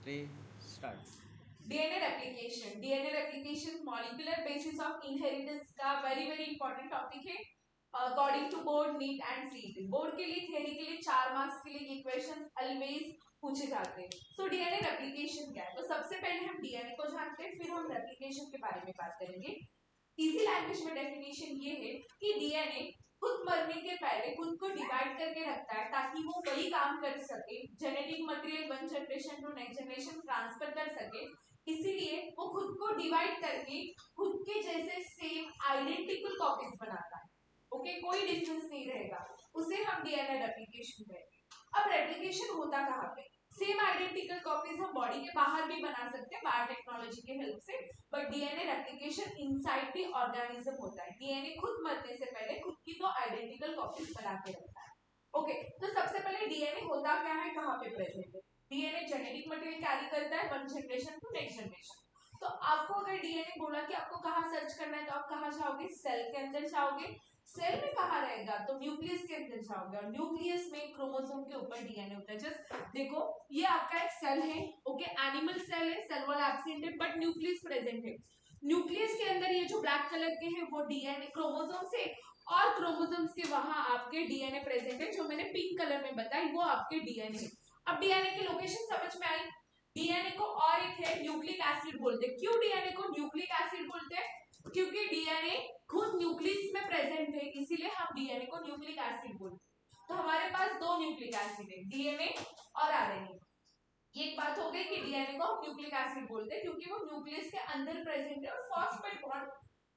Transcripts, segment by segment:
3 start. DNA replication molecular basis of inheritance का very very important topic है। According to board NEET and CET board के लिए theory के लिए 4 marks के लिए ये क्वेश्चन ऑलवेज पूछे जाते हैं। सो डीएनए रेप्लिकेशन क्या है? तो सबसे पहले हम डीएनए को जानते हैं, फिर हम रेप्लिकेशन के बारे में बात करेंगे। इजी लैंग्वेज में डेफिनेशन ये है कि डीएनए खुद मरने के पहले खुद को डिवाइड करके रखता है ताकि वो वही काम कर सके, genetic material one generation to next generation transfer कर सके। इसीलिए वो खुद को डिवाइड करके खुद के जैसे सेम आइडेंटिकल कॉपीज बनाता है। ओके, कोई डिफरेंस नहीं रहेगा, उसे हम डीएनए रेप्लिकेशन कहते हैं। अब रेप्लिकेशन होता कहाँ पे? सेम आइडेंटिकल कॉपीज हम बॉडी के बाहर भी बना सकते हैं बायोटेक्नोलॉजी के हेल्प से, but DNA replication inside the organism होता है। डीएनए खुद मरने से पहले खुद की तो आइडेंटिकल कॉपीज बना के रखता है। ओके, तो सबसे पहले डीएनए होता क्या है, कहाँ पे प्रेजेंट है? डीएनए जेनेटिक मटेरियल कैरी करता है one generation to next generation. तो आपको अगर डीएनए बोला कि आपको कहाँ सर्च करना है, तो आप कहाँ जाओगे? सेल के अंदर जाओगे। सेल में कहाँ रहेगा? तो न्यूक्लियस के अंदर जाओगे, और न्यूक्लियस में क्रोमोसोम के ऊपर डीएनए होता है। जस्ट देखो, ये आपका एक सेल है। ओके, एनिमल सेल है, सेल वॉल एब्सेंट है बट न्यूक्लियस प्रेजेंट है। न्यूक्लियस के अंदर ये जो ब्लैक कलर के हैं वो डीएनए क्रोमोसोम से, और क्रोमोसोम्स के वहां आपके डीएनए प्रेजेंट है। जो मैंने पिंक कलर में बताई वो आपके डीएनए है। अब डीएनए की लोकेशन समझ में आई। डीएनए को और एक है न्यूक्लिक एसिड बोलते हैं। क्यों डीएनए को न्यूक्लिक एसिड बोलते हैं? क्योंकि डीएनए खुद न्यूक्लियस में प्रेजेंट है, इसीलिए हम डीएनए को न्यूक्लिक एसिड बोलते हैं। तो हमारे पास दो न्यूक्लिक एसिड है, डीएनए और आरएनए। ये एक बात हो गई कि डीएनए को हम न्यूक्लिक एसिड बोलते हैं क्योंकि वो न्यूक्लियस के अंदर प्रेजेंट है और फॉस्फेट बॉन्ड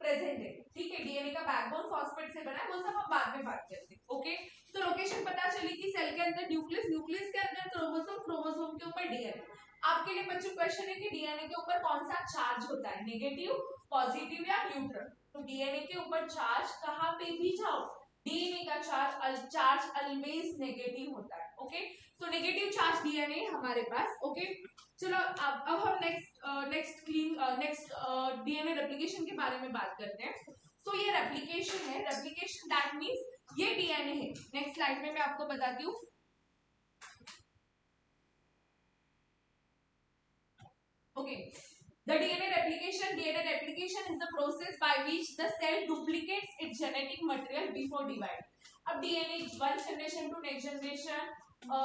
प्रेजेंट है। ठीक है, डीएनए का बैकबोन फॉस्फेट से बना है, वो सब हम बाद में बात करते हैं। ओके, तो लोकेशन पता चली कि सेल के अंदर न्यूक्लियस, न्यूक्लियस के अंदर क्रोमोसोम, क्रोमोसोम के ऊपर डीएनए। आपके लिए बच्चों क्वेश्चन है कि डीएनए के ऊपर कौन सा चार्ज होता है, नेगेटिव, पॉजिटिव या न्यूट्रल? तो डीएनए के ऊपर चार्ज कहां पे भी जाओ, डीएनए का चार्ज ऑलवेज नेगेटिव होता है। ओके, तो नेगेटिव चार्ज डीएनए हमारे पास। ओके, चलो अब हम नेक्स्ट डीएनए रेप्लिकेशन के बारे में बात करते हैं। सो ये रेप्लिकेशन है, रेप्लिकेशन दैट मींस ये डीएनए है। नेक्स्ट स्लाइड में मैं आपको बताती हूँ। Okay, the DNA replication is the process by which the cell duplicates its genetic material before divide. अब DNA one generation to next generation,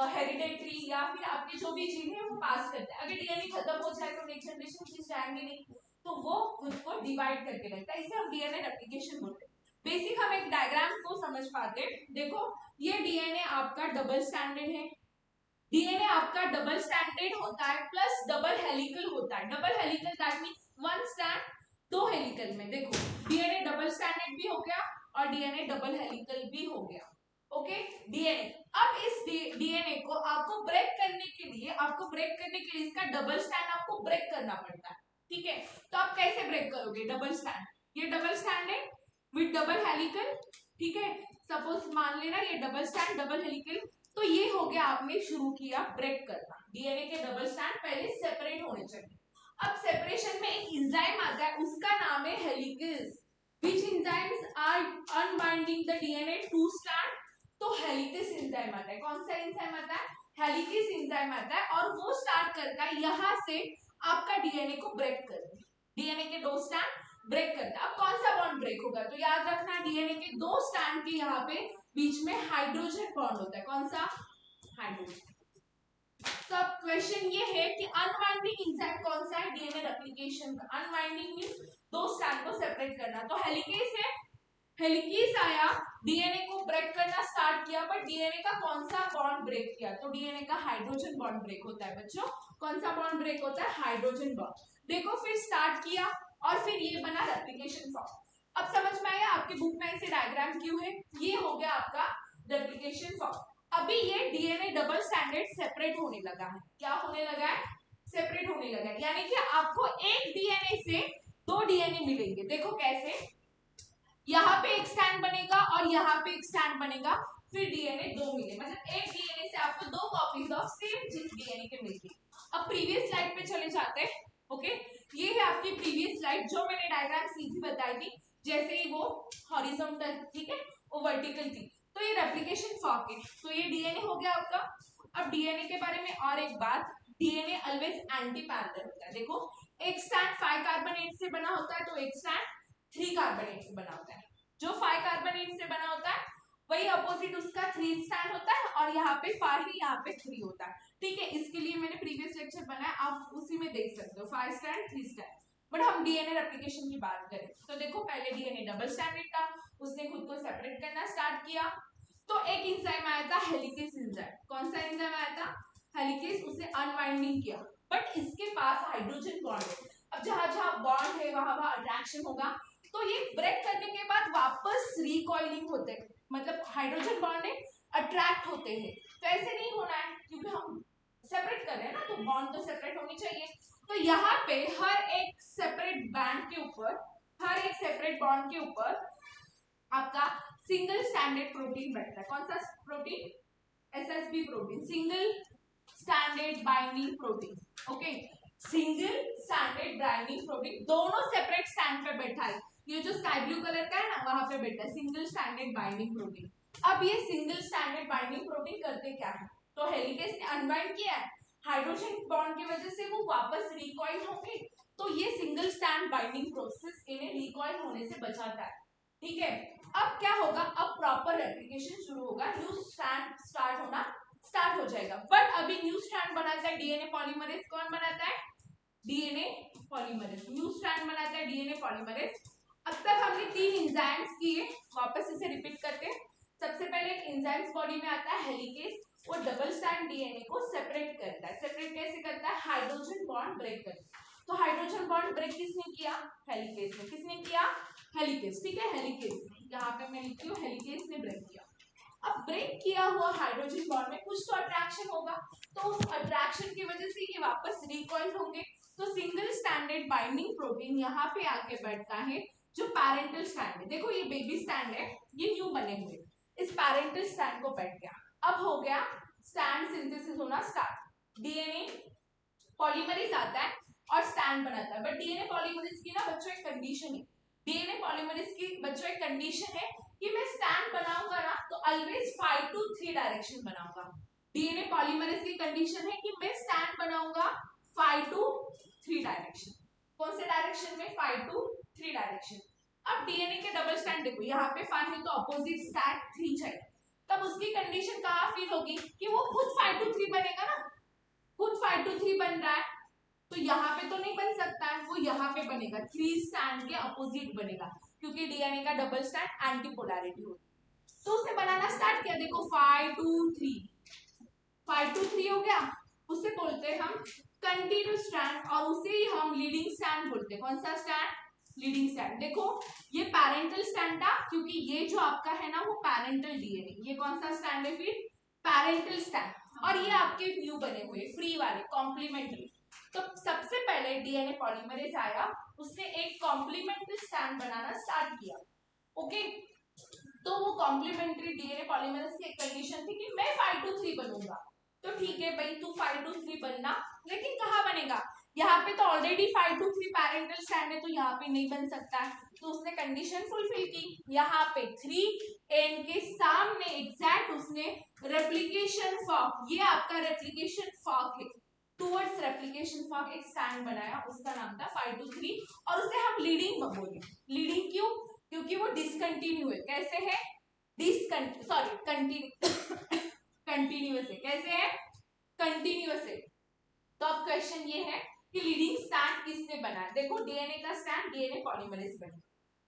hereditary या फिर आपके जो भी जीन है वो पास करते हैं। अगर डीएनए खत्म हो जाए तो नेक्स्ट जनरेशन की जाएंगे नहीं, तो वो खुद को डिवाइड करके रखता है। इसे हम डीएनए रेप्लिकेशन बोलते हैं। बेसिक हम एक डायग्राम को समझ पाते हैं। देखो, ये डीएनए आपका डबल स्टैंडर्ड है। डीएनए आपका डबल स्टैंडर्ड होता है प्लस डबल हेलिकल होता है। Double helical that means one stand दो हेलिकल में। देखो, डीएनए डबल स्टैंडर्ड भी हो गया और डीएनए डबल हेलिकल भी हो गया। Okay, DNA. अब इस डीएनए को आपको ब्रेक करने के लिए, इसका डबल स्टैंड आपको ब्रेक करना पड़ता है। ठीक है, तो आप कैसे ब्रेक करोगे डबल स्टैंड? ये डबल स्टैंड है विद डबल हेलिकल। ठीक है, सपोज मान लेना ये डबल स्टैंड डबल हेलिकल। तो ये हो गया, आपने शुरू किया ब्रेक करना। डीएनए के डबल स्टैंड पहले सेपरेट होने चाहिए। अब सेपरेशन में एक एंजाइम आता है, उसका नाम है helicase. Which enzymes are unbinding the DNA to strand? तो हेलिकेज एंजाइम आता है। कौन सा एंजाइम आता है? हेलिकेज एंजाइम आता है, और वो स्टार्ट करता है यहां से आपका डीएनए को ब्रेक करना। डीएनए के दो स्ट्रैंड ब्रेक करता है। अब कौन सा बॉन्ड ब्रेक होगा? तो याद रखना, डीएनए के दो स्ट्रैंड के यहाँ पे बीच में हाइड्रोजन बॉन्ड होता है। कौन सा? हाइड्रोजन। तो अब क्वेश्चन ये है कि अनवाइंडिंग एंजाइम कौन सा है डीएनए रेप्लिकेशन का? अनवाइंडिंग मींस दो स्ट्रैंड को सेपरेट करना। तो हेलिकेज है, हेलिकेज आया, डीएनए को ब्रेक करना स्टार्ट किया, बट डीएनए का कौन सा बॉन्ड ब्रेक किया? तो डीएनए का हाइड्रोजन बॉन्ड ब्रेक होता है बच्चों। कौन सा बॉन्ड ब्रेक होता है? Hydrogen bond. देखो, फिर स्टार्ट किया और फिर ये बना रेप्लिकेशन फॉर्म। अब समझ में आया आपकी बुक में ऐसे डायग्राम क्यों है? ये हो गया आपका रेप्लिकेशन फॉर्म। अभी ये डीएनए डबल स्टैंडर्ड सेपरेट होने लगा है। क्या होने लगा है? सेपरेट होने लगा है, यानी कि आपको एक डीएनए से दो डीएनए मिलेंगे। देखो कैसे, यहाँ पे एक स्टैंड बनेगा और यहाँ पे एक स्टैंड बनेगा, फिर डीएनए दो मिले, मतलब एक डीएनए से आपको दो कॉपीज ऑफ सेम डीएनए के मिलती। अब प्रीवियस स्लाइड पे चले जाते हैं। ओके, ये है आपकी प्रीवियस स्लाइड, जो मैंने डायग्राम सीधी बताई थी। जैसे ही वो हॉरिजॉन्टल, ठीक है, वो वर्टिकल थी। तो ये रेप्लिकेशन फॉर्म है। तो ये डीएनए हो गया आपका। अब डीएनए के बारे में और एक बात, डीएनए ऑलवेज एंटी पैरेलल होता है। देखो एक स्ट्रैंड 5 कार्बोनेट से बना होता है तो एक स्ट्रैंड 3 कार्बोनेट से बना होता है। जो 5 कार्बोनेट से बना होता है वही अपोजिट उसका 3 स्ट्रैंड होता है और यहाँ पे 5 ही यहाँ पे 3 होता है। ठीक है, इसके लिए मैंने प्रीवियस लेक्चर बनाया, आप उसी में देख सकते हो 5 स्ट्रैंड 3 स्ट्रैंड। बट हम डीएनए रेप्लिकेशन की बात करें तो देखो पहले डीएनए डबल स्ट्रैंडेड था, उसने खुद को सेपरेट करना स्टार्ट किया तो एक एंजाइम आया था हेलिकेस एंजाइम। कौन सा एंजाइम आया था? हेलिकेस। उसने अनवाइंडिंग किया बट इसके पास हाइड्रोजन बॉन्ड है। अब जहां जहां बॉन्ड है वहां वहां अट्रैक्शन होगा तो ये ब्रेक करने के बाद वापस रिकॉइलिंग होते हैं, मतलब हाइड्रोजन बॉन्ड है अट्रैक्ट होते हैं। तो ऐसे नहीं होना है क्योंकि हम सेपरेट कर रहे हैं ना, तो बॉन्ड तो सेपरेट होनी चाहिए। तो यहाँ पे हर एक सेपरेट बैंड के ऊपर, हर एक सेपरेट बॉन्ड के ऊपर आपका सिंगल स्टैंडर्ड प्रोटीन बैठता है। कौन सा protein? SSB protein, single standard binding protein. Okay, single standard binding protein दोनों सेपरेट स्टैंड पे बैठा है। ये जो स्काई ब्लू कलर का है ना वहां पे बैठा है सिंगल स्टैंडर्ड बाइंडिंग प्रोटीन। अब ये सिंगल स्टैंडर्ड बाइंडिंग प्रोटीन करते क्या है? तो हेलिकेस ने अनबाइंड किया है, हाइड्रोजन बॉन्ड की वजह से वो वापस रिकॉइल होंगे तो ये सिंगल स्टैंड बाइंडिंग प्रोसेस इन्हें रिकॉइल होने से बचाता है। ठीक है, अब क्या होगा? अब प्रॉपर रेप्लिकेशन शुरू होगा, न्यू स्ट्रैंड स्टार्ट होना स्टार्ट हो जाएगा। बट अभी न्यू स्ट्रैंड बनाता है डीएनए पॉलीमरेज। कौन बनाता है? DNA polymerase. न्यू स्ट्रैंड बनाता है डीएनए पॉलीमरेज। अब तक हमने 3 एंजाइम्स किए, वापस इसे रिपीट करते हैं। सबसे पहले एंजाइम्स बॉडी में आता है हेलिकेस, वो डबल स्ट्रैंड डीएनए को सेपरेट करता है। सेपरेट कैसे करता है? हाइड्रोजन बॉन्ड ब्रेक करता है। तो हाइड्रोजन बॉन्ड ब्रेक किसने किया? हेलिकेस ने। किसने किया? हेलिकेस। ठीक है, हेलिकेस। यहाँ पे मैं लिखती हूँ हेलिकेस ने ब्रेक किया। अब ब्रेक किया हुआ हाइड्रोजन बॉन्ड में कुछ तो अट्रैक्शन होगा, तो उस अट्रैक्शन की वजह से ये वापस रिकॉइल होंगे। तो सिंगल स्टैंडर्ड बाइंडिंग प्रोटीन यहाँ पे आके बैठता है जो पैरेंटल स्टैंड है। देखो ये बेबी स्टैंड है, ये न्यू बने हुए, इस पैरेंटल स्टैंड को बैठ गया। अब हो गया स्टैंड सिंथेसिस होना स्टार्ट। डीएनए पॉलीमरेज आता है और स्टैंड बनाता है। बट डीएनए पॉलीमरेज की ना बच्चों एक कंडीशन है, डीएनए पॉलीमरेज की बच्चों एक कंडीशन है कि मैं स्टैंड बनाऊंगा ना तो ऑलवेज 5 to 3 डायरेक्शन बनाऊंगा। डीएनए पॉलीमरेज की कंडीशन है कि मैं स्टैंड बनाऊंगा 5 to 3 डायरेक्शन। कौन से डायरेक्शन में? 5 to 3 डायरेक्शन। अब डीएनए के डबल स्टैंड देखो, यहाँ पे 5 है तो अपोजिट स्टैंड 3 चाहिए, तब उसकी कंडीशन कहाँ फील होगी कि वो खुद 5 to 3 बनेगा ना, खुद 5 to 3 बन रहा है तो यहाँ पे तो नहीं बन सकता है, वो यहाँ पे बनेगा 3 स्टैंड के अपोजिट बनेगा क्योंकि डीएनए का डबल स्टैंड एंटी पोलैरिटी होती है। तो उसने बनाना स्टार्ट किया, देखो 5 to 3, 5 to 3 हो गया। उसे बोलते हैं हम कंटिन्यूस स्ट्रैंड और उसे ही हम लीडिंग स्टैंड बोलते हैं। कौन सा स्टैंड? Leading stand. देखो ये पैरेंटल स्टैंड था क्योंकि ये जो आपका है ना वो पैरेंटल डीएनए, ये कौन सा स्टैंड है फिर? Parental stand. और ये आपके न्यू बने हुए फ्री वाले कॉम्प्लीमेंट्री। तो सबसे पहले डीएनए पॉलीमरेज आया, उसने एक कॉम्प्लीमेंट्री स्टैंड बनाना स्टार्ट किया। ओके, तो वो कॉम्प्लीमेंट्री डीएनए पॉलीमरेज की एक कंडीशन थी कि मैं 5 to 3 बनूंगा। तो ठीक है भाई तू 5 to 3 बनना, लेकिन कहाँ बनेगा? यहाँ पे तो ऑलरेडी 5 to 3 पैरेंटल स्टैंड है तो यहाँ पे नहीं बन सकता है। तो उसने कंडीशन फुलफिल की, यहाँ पे 3 एन के सामने एग्जैक्ट उसने रेप्लिकेशन फॉर्क, ये आपका रेप्लिकेशन फॉर्क है, टुवर्ड्स रेप्लिकेशन फॉर्क एक स्टैंड बनाया, उसका नाम था 5 to 3 और उसे हम लीडिंग बोले। लीडिंग क्यों? क्योंकि वो डिसकंटिन्यू है। कैसे है? कंटिन्यूअस है। कैसे है? कंटिन्यूअस है। तो अब क्वेश्चन ये है कि लीडिंग स्टैंड किसने बनाया? देखो डीएनए का स्टैंड डीएनए पॉलीमरेज बना,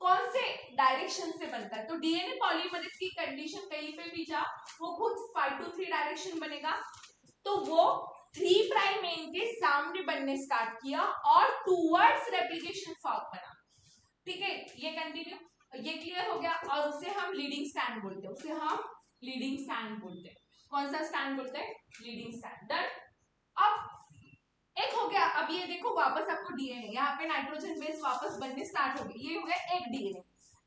कौन से डायरेक्शन से बनता है? तो डीएनए पॉलीमरेज की कंडीशन कहीं पे भी जा वो खुद 5 to 3 डायरेक्शन बनेगा। तो वो 3 प्राइम एंड के सामने बनने स्टार्ट किया और टुवर्ड्स रेप्लिकेशन फॉर्क बना। ठीक है, ये कंटिन्यू, ये क्लियर हो गया। और उसे हम लीडिंग स्टैंड बोलते हैं, उसे हम लीडिंग स्टैंड बोलते हैं। कौन सा स्टैंड बोलते हैं? Leading stand. डन। अब एक हो गया। अब ये देखो वापस आपको डीएनए, यहाँ पे नाइट्रोजन बेस वापस बनने स्टार्ट हो गई, ये हो गया एक डीएनए।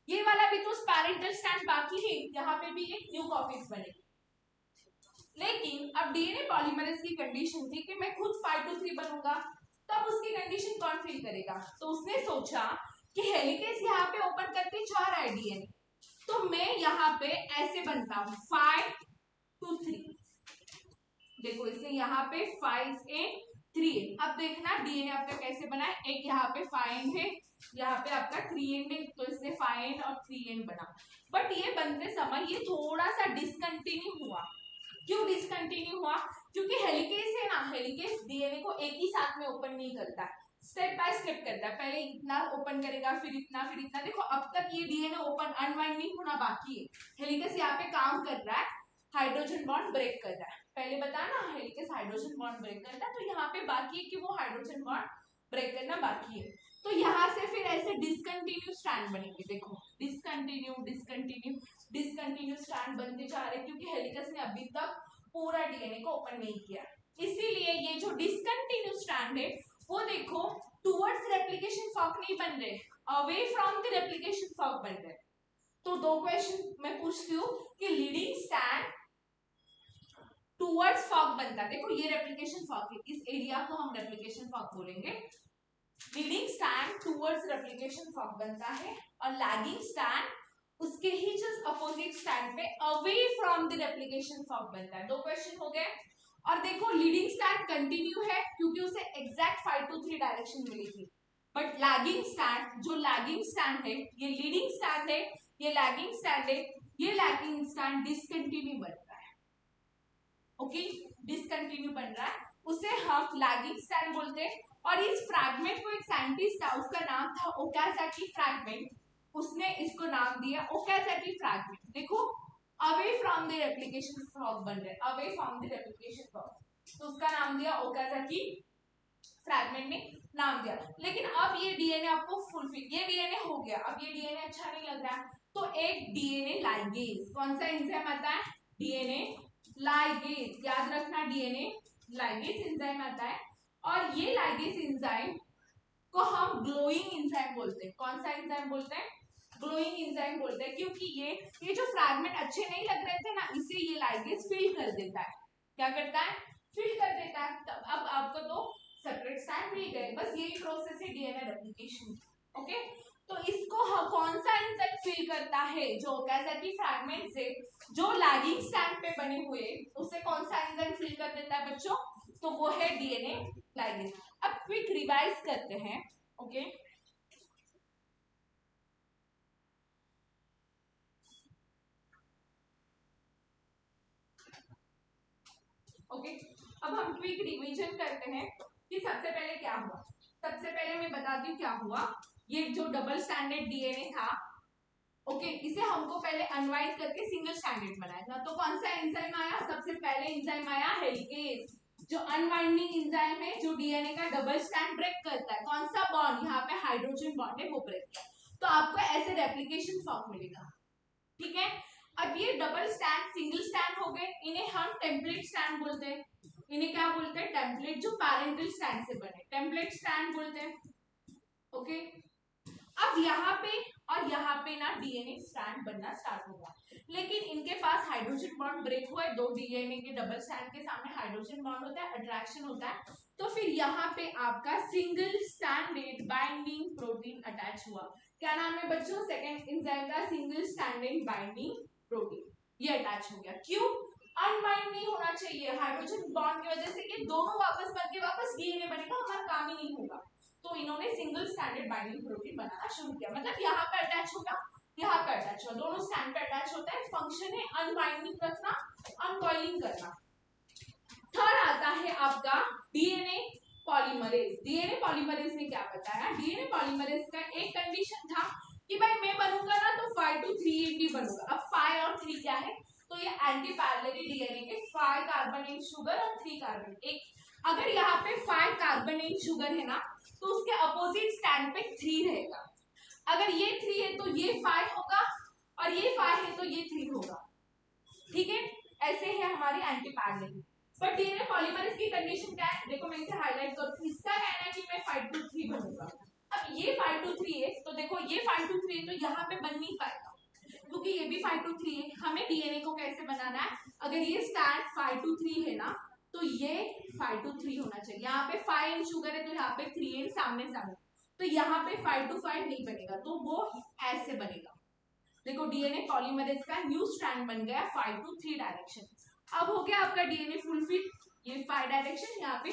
ये वाला भी तो पैरेंटल स्टैंड बाकी है, यहाँ पे भी एक न्यू कॉपीज बनेगी। लेकिन अब डीएनए पॉलीमरेज की कंडीशन थी कि मैं खुद 5 to 3 बनूंगा, तब उसकी कंडीशन कौन फिल करेगा? तो उसने सोचा कि हेलिकेस यहाँ पे ओपन करके जा रहा है डीएनए, तो मैं यहाँ पे ऐसे बनता हूँ 5 to 3। देखो इसे यहाँ पे 5 एंड अब देखना डीएनए आपका कैसे बना है, एक यहाँ पे 5 है, यहाँ पे आपका 3 एंड है, तो इससे 5 और 3 एंड बना। बट ये बनते समय ये थोड़ा सा डिसकंटिन्यू हुआ। क्यों डिसकंटिन्यू हुआ? क्योंकि हेलिकेज है ना, हेलिकेज डीएनए को एक ही साथ में ओपन नहीं करता, स्टेप बाय स्टेप करता है। पहले इतना ओपन करेगा, फिर इतना, फिर इतना। देखो अब तक ये डीएनए ओपन अनवाइंडिंग होना बाकी है, हेलिकेज यहाँ पे काम कर रहा है, हाइड्रोजन बॉन्ड ब्रेक कर रहा है। पहले बताया ना हेलिकेज हाइड्रोजन बॉन्ड ब्रेक करता है, तो यहाँ पे बाकी है कि वो हाइड्रोजन बॉन्ड ब्रेक करना बाकी है। तो यहाँ से फिर ऐसे डिसकंटिन्यू स्ट्रैंड बनेंगे। देखो डिसकंटिन्यू डिसकंटिन्यू डिसकंटिन्यू स्ट्रैंड बनते जा रहे हैं, क्योंकि हेलिकेज ने अभी तक पूरा डीएनए को ओपन नहीं किया। इसीलिए ये जो डिसकंटिन्यू स्ट्रैंड है वो देखो टुवर्ड्स रेप्लिकेशन फॉर्क नहीं बन रहे, away from the replication fork बन रहे। तो दो क्वेश्चन मैं पूछती हूँ कि लीडिंग स्ट्रैंड टुवर्ड्स फॉर्क बनता है, देखो ये रेप्लिकेशन फॉर्क है, इस एरिया को हम रेप्लिकेशन फॉर्क बोलेंगे। Leading strand towards replication fork बनता है, और लैगिंग स्ट्रैंड उसके ही जस्ट अपोजिट स्ट्रैंड पे away from the replication fork बनता है। दो क्वेश्चन हो गए। और देखो लीडिंग स्ट्रैंड कंटिन्यू है क्योंकि उसे एग्जैक्ट 5 to 3 डायरेक्शन मिली थी, बट लैगिंग स्ट्रैंड, जो लैगिंग स्ट्रैंड है, ये लीडिंग स्ट्रैंड है, ये लैगिंग स्ट्रैंड है, ये लैगिंग स्ट्रैंड डिसकंटिन्यू बन रहा है। ओके, डिसकंटिन्यू बन रहा है, उसे हम लैगिंग स्ट्रैंड बोलते हैं। और इस फ्रैगमेंट को एक साइंटिस्ट था, उसका नाम था ओकाज़की फ्रैगमेंट, उसने इसको नाम दिया ओकाज़की फ्रैगमेंट। देखो away from the replication fork बन रहे, away from the replication fork, तो उसका नाम दिया ओकाज़की फ्रैगमेंट ने नाम दिया। लेकिन अब ये डीएनए आपको फुलफिल, ये डीएनए हो गया, अब ये डीएनए अच्छा नहीं लग रहा, तो एक डीएनए लाइगेज, कौन सा एंजाइम आता है? डीएनए लाइगेज, याद रखना डीएनए लाइगेज एंजाइम आता है। और ये लाइगेज एंजाइम को हम ग्लोइंग एंजाइम बोलते हैं। कौन सा एंजाइम बोलते हैं? ग्लोइंग एंजाइम बोलते हैं, क्योंकि ये जो फ्रैगमेंट अच्छे नहीं लग रहे थे ना, इसे ये लाइगेज फिल कर देता है। क्या करता है? फिल कर देता है। तब अब आपको तो सेपरेट स्ट्रैंड मिल गए, बस यही प्रोसेस है डीएनए रेप्लिकेशन। ओके, तो इसको कौन सा एंजाइम फिल करता है? जो ओकाज़की फ्रैगमेंट से जो लैगिंग स्ट्रैंड पे बने हुए, उसे कौन सा एंजाइम फिल कर देता है बच्चों? तो वो है डीएनए लाइगेज। अब क्विक रिवाइज करते हैं। ओके, ओके, अब हम क्विक रिवीजन करते हैं कि सबसे पहले क्या हुआ। सबसे पहले मैं बताती हूँ क्या हुआ। ये जो डबल स्टैंडर्ड डीएनए था, ओके, इसे हमको पहले अनवाइंड करके सिंगल स्टैंडर्ड बनाया था। तो कौन सा एंजाइम आया? सबसे पहले एंजाइम आया हेलिकेज, जो अनवाइंडिंग एंजाइम है, जो डीएनए का डबल स्टैंड ब्रेक करता है। कौन सा बॉन्ड? यहाँ पे हाइड्रोजन बॉन्ड है, वो ब्रेक किया, तो आपको ऐसे रेप्लिकेशन फॉर्म मिलेगा। ठीक है, अब ये डबल स्टैंड सिंगल स्टैंड हो गए, इन्हें हम टेम्पलेट स्टैंड बोलते हैं। इन्हें क्या बोलते हैं? टेम्पलेट, जो पैरेंटल स्टैंड से बने, टेम्पलेट स्टैंड बोलते हैं। ओके, अब यहाँ पे और यहाँ पे ना डीएनए स्ट्रैंड बनना स्टार्ट होगा, लेकिन इनके पास हाइड्रोजन बॉन्ड ब्रेक हुआ है, दो डीएनए के डबल स्ट्रैंड के सामने हाइड्रोजन बॉन्ड होता है, अट्रैक्शन होता है, तो फिर यहाँ पे आपका single standard binding protein attach हुआ। क्या नाम है बच्चों? सेकंड एंजाइम का सिंगल स्टैंडर्ड बाइंडिंग प्रोटीन, ये अटैच हो गया। क्यों? अनबाइंड नहीं होना चाहिए, हाइड्रोजन बॉन्ड की वजह से ये दोनों वापस बन के वापस डीएनए बनेगा, हमारा काम ही नहीं होगा। तो इन्होंने सिंगल स्टैंडर्ड बाइंडिंग प्रोटीन बनाना शुरू किया, मतलब यहाँ पे अटैच होगा, यहाँ पे अटैच होगा, दोनों स्टैंड पे अटैच होता है। फंक्शन है अनबाइंडिंग रखना, अनकॉइलिंग करना। थर्ड आता है आपका डीएनए पॉलीमरेज। डीएनए पॉलीमरेज ने क्या बताया? डीएनए पॉलीमरेज का एक कंडीशन था कि भाई मैं बनूंगा ना तो 5 to 3 बनूंगा। अब 5 और 3 क्या है? तो ये एंटी पैरेलल डीएनए के 5 कार्बोनेट शुगर और 3 कार्बन, एक अगर यहाँ पे 5 कार्बोनेट शुगर है ना, तो उसके अपोजिट स्टैंड पे 3 रहेगा। अगर ये 3 है तो ये 5 होगा, और ये 5 है तो ये 3 होगा। ठीक है, ऐसे है हमारी anti parallel. But DNA polymerase की कंडीशन क्या है? देखो मैं इसे हाईलाइट करूं, इसका कहना है कि मैं 5 to 3 बनूंगा। अब ये 5 to 3 है, तो देखो ये 5 to 3 है, तो यहाँ पे बन नहीं पाएगा, क्योंकि ये भी 5 to 3 है। हमें डीएनए को कैसे बनाना है? अगर ये स्टैंड 5 to 3 है ना, तो ये 5 to 3 होना चाहिए। यहाँ पे 5 शुगर है, तो यहाँ पे 3 सामने सामने, तो यहाँ पे 5 to 5 नहीं बनेगा, तो वो ऐसे बनेगा। देखो डीएनए पॉलीमरेज का न्यू स्ट्रैंड बन गया 5 to 3 डायरेक्शन। अब हो गया आपका डीएनए फुलफिल, ये 5 डायरेक्शन, यहाँ पे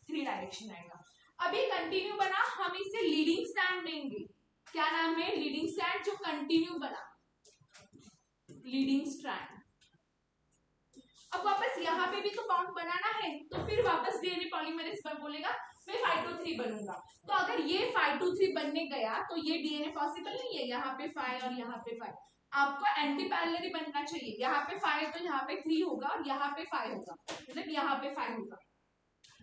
3 डायरेक्शन आएगा। अब ये कंटिन्यू बना, हम इसे लीडिंग स्ट्रैंड देंगे। क्या नाम है? लीडिंग स्ट्रैंड, जो कंटिन्यू बना, लीडिंग स्ट्रैंड। अब वापस यहाँ पे भी तो बॉन्ड बनाना है, तो फिर वापस डीएनए पॉलीमरेज पर बोलेगा मैं 5 to 3 बनूंगा। तो अगर ये 5 to 3 बनने गया तो ये डीएनए पॉसिबल नहीं है। यहाँ पे 5 और यहाँ पे 5, आपको एंटी पैरेलल बनना चाहिए। यहाँ पे 5 तो यहाँ पे 3 होगा और यहाँ पे 5 होगा, मतलब यहाँ पे 5 होगा।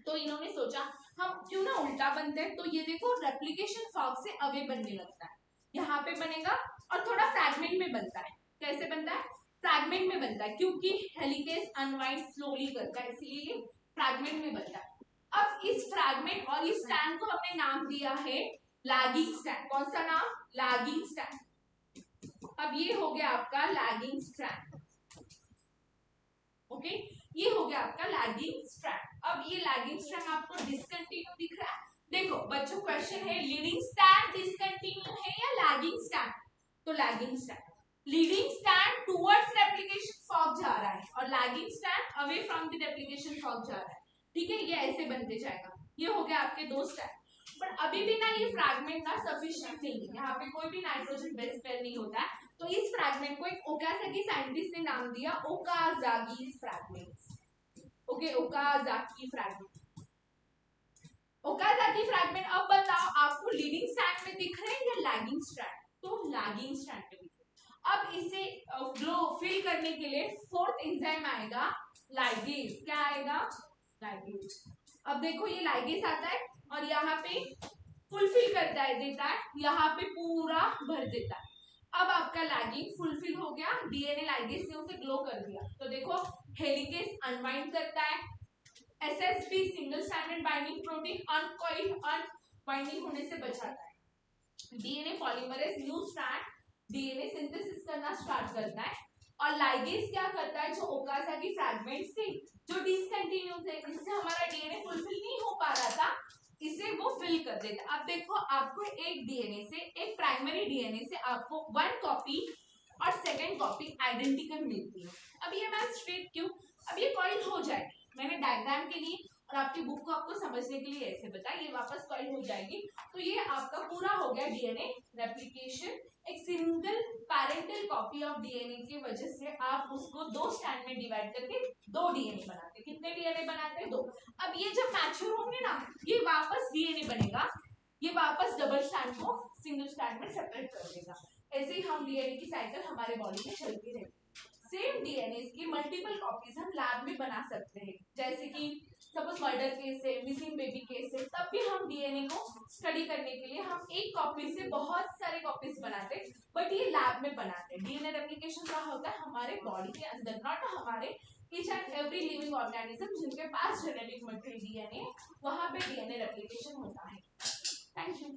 तो इन्होंने सोचा हम क्यों ना उल्टा बनते हैं। तो ये देखो रेप्लिकेशन फॉर्क से अवे बनने लगता है, यहाँ पे बनेगा और थोड़ा फ्रैगमेंट में बनता है। कैसे बनता है? फ्रैगमेंट में बनता है, क्योंकि हेलिकेज अनवाइंड स्लोली करता है, इसलिए ये फ्रैगमेंट में बनता है। अब इस फ्रैगमेंट और इस स्ट्रैंड को हमने नाम दिया है लैगिंग स्ट्रैंड। कौन सा नाम? Lagging strand. अब ये हो गया आपका लैगिंग स्ट्रैंड। ओके, ये हो गया आपका लैगिंग स्ट्रैंड। अब ये लैगिंग स्ट्रैंड आपको डिसकंटिन्यू दिख रहा है। देखो बच्चों, क्वेश्चन है लीडिंग स्ट्रैंड डिसकंटिन्यू है या लैगिंग स्ट्रैंड? तो lagging strand. Leading strand towards replication fork जा रहा है और lagging strand away from the replication fork जा रहा है। ठीक है, ये ऐसे बनते जाएगा। ये हो गया आपके दो स्ट्रैंड। पर अभी भी ना ये फ्रैगमेंट ना सफिशिएंट नहीं है, यहाँ पे कोई भी नाइट्रोजन बेस पेयर नहीं होता है। तो इस फ्रैगमेंट को एक ओकाज़की साइंटिस्ट ने नाम दिया Okazaki fragment. Okay, Okazaki fragment. Okazaki fragment. अब बताओ आपको लीडिंग स्ट्रैंड में दिख रहे हैं या लैगिंग स्ट्रैंड? तो लैगिंग स्ट्रैंड में दिख रहे हैं। अब इसे ग्लो फिल करने के लिए फोर्थ एंजाइम आएगा लाइगेज। क्या आएगा? लाइगेज। अब देखो ये लाइगेज आता है और यहाँ पे फुलफिल करता है, देता है, यहाँ पे पूरा भर देता है। अब आपका लैगिंग फुलफिल हो गया, डीएनए लाइगेज ने उसे ग्लो कर दिया। तो देखो हेलिकेज अनवाइंड करता है, SSP single stranded binding protein unbinding होने से बचाता है। DNA polymerase new strand DNA synthesis करना स्टार्ट करता है। और लाइगेज क्या करता है? जो ओकाज़की फ्रैगमेंट्स थे जो डिसकंटिन्यू थे, इससे हमारा डीएनए फुलफिल नहीं हो पा रहा था, इसे वो फिल कर देता। अब देखो आपको एक डीएनए से, एक प्राइमरी डीएनए से आपको 1 कॉपी और सेकंड कॉपी आइडेंटिकल मिलती है। अब ये मैम स्ट्रेट क्यों? अब ये कॉइल हो जाएगी, मैंने डायग्राम के लिए और आपकी बुक को आपको समझने के लिए ऐसे बताया, ये वापस कॉइल हो जाएगी। तो ये आपका पूरा हो गया डीएनए रेप्लिकेशन। एक single parental copy of DNA की वजह से आप उसको 2 स्ट्रैंड में डिवाइड करके 2 डीएनए बनाते। कितने डीएनए बनाते हैं? 2। अब ये जब मैच्योर होंगे ना, ये वापस डीएनए बनेगा, ये वापस डबल स्ट्रैंड को सिंगल स्ट्रैंड में सेपरेट कर देगा। ऐसे ही हम डीएनए की साइकिल हमारे बॉडी में चलती रहेगी। सेम डीएनए की मल्टीपल कॉपीज हम लैब में बना सकते हैं, जैसे कि सपोज मर्डर केस है, मिसिंग बेबी केस है, तब भी हम डीएनए को स्टडी करने के लिए हम एक कॉपी से बहुत सारे कॉपीज बनाते हैं, बट ये लैब में बनाते हैं। डीएनए रेप्लिकेशन क्या होता है? हमारे बॉडी के अंदर, नॉट हमारे each and every living organism जिनके पास जेनेटिक मटेरियल डीएनए, वहां पे डीएनए रेप्लिकेशन होता है। Thank you.